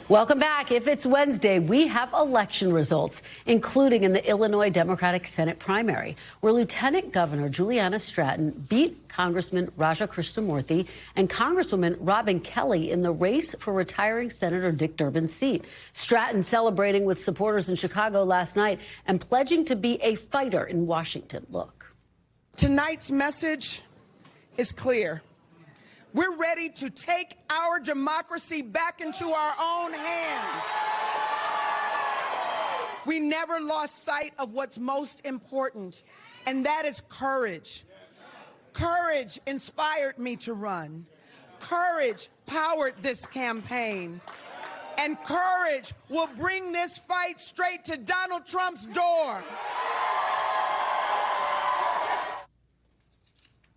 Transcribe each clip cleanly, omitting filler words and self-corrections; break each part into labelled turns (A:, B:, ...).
A: Welcome back. If it's Wednesday, we have election results, including in the Illinois Democratic Senate primary, where Lieutenant Governor Juliana Stratton beat Congressman Raja Krishnamurthy and Congresswoman Robin Kelly in the race for retiring Senator Dick Durbin's seat. Stratton celebrating with supporters in Chicago last night and pledging to be a fighter in Washington. Look.
B: Tonight's message is clear. We're ready to take our democracy back into our own hands. We never lost sight of what's most important, and that is courage. Courage inspired me to run. Courage powered this campaign. And courage will bring this fight straight to Donald Trump's door.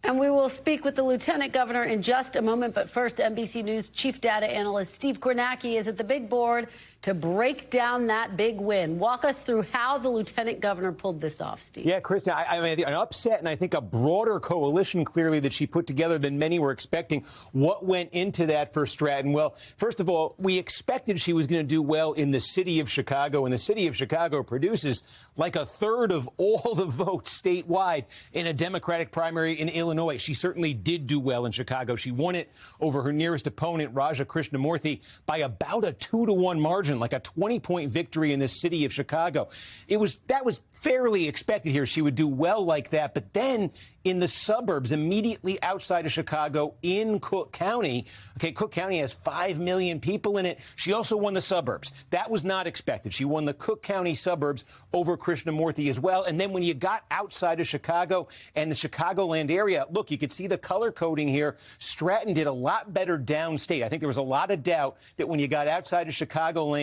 A: And we will speak with the Lieutenant Governor in just a moment. But first, NBC News Chief Data Analyst Steve Kornacki is at the big board to break down that big win. Walk us through how the Lieutenant Governor pulled this off, Steve.
C: Yeah, Kristen, I mean, an upset and I think a broader coalition, clearly, that she put together than many were expecting. What went into that for Stratton? Well, first of all, we expected she was going to do well in the city of Chicago, and the city of Chicago produces like a third of all the votes statewide in a Democratic primary in Illinois. She certainly did do well in Chicago. She won it over her nearest opponent, Raja Krishnamurthy, by about a 2-to-1 margin. Like a 20-point victory in the city of Chicago. That was fairly expected here. She would do well like that. But then in the suburbs immediately outside of Chicago in Cook County, okay, Cook County has 5 million people in it. She also won the suburbs. That was not expected. She won the Cook County suburbs over Krishnamurthy as well. And then when you got outside of Chicago and the Chicagoland area, look, you could see the color coding here. Stratton did a lot better downstate. I think there was a lot of doubt that when you got outside of Chicagoland,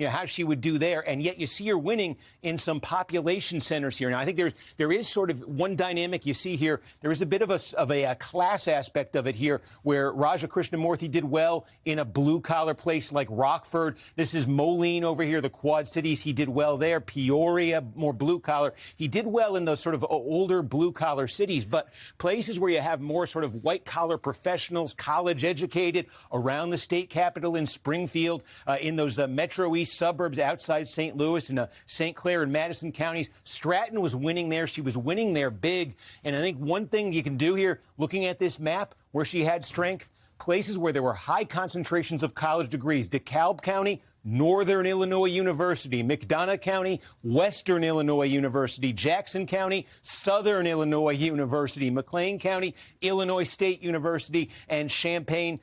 C: how she would do there. And yet you see her winning in some population centers here. Now, I think there is sort of one dynamic you see here. There is a bit of a class aspect of it here where Raja Krishnamurthy did well in a blue-collar place like Rockford. This is Moline over here, the Quad Cities. He did well there. Peoria, more blue-collar. He did well in those sort of older blue-collar cities. But places where you have more sort of white-collar professionals, college-educated, around the state capitol in Springfield, in those Metro East suburbs outside St. Louis and St. Clair and Madison counties, Stratton was winning there. She was winning there big. And I think one thing you can do here, looking at this map where she had strength, places where there were high concentrations of college degrees, DeKalb County, Northern Illinois University, McDonough County, Western Illinois University, Jackson County, Southern Illinois University, McLean County, Illinois State University, and Champaign,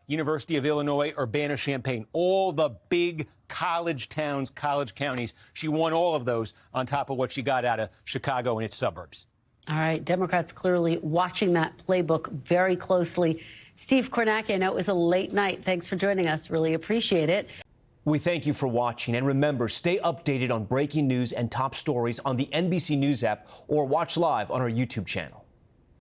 C: University of Illinois, Urbana-Champaign. All the big college towns, college counties. She won all of those on top of what she got out of Chicago and its suburbs.
A: All right. Democrats clearly watching that playbook very closely. Steve Kornacki, I know it was a late night. Thanks for joining us. Really appreciate it.
D: We thank you for watching. And remember, stay updated on breaking news and top stories on the NBC News app or watch live on our YouTube channel.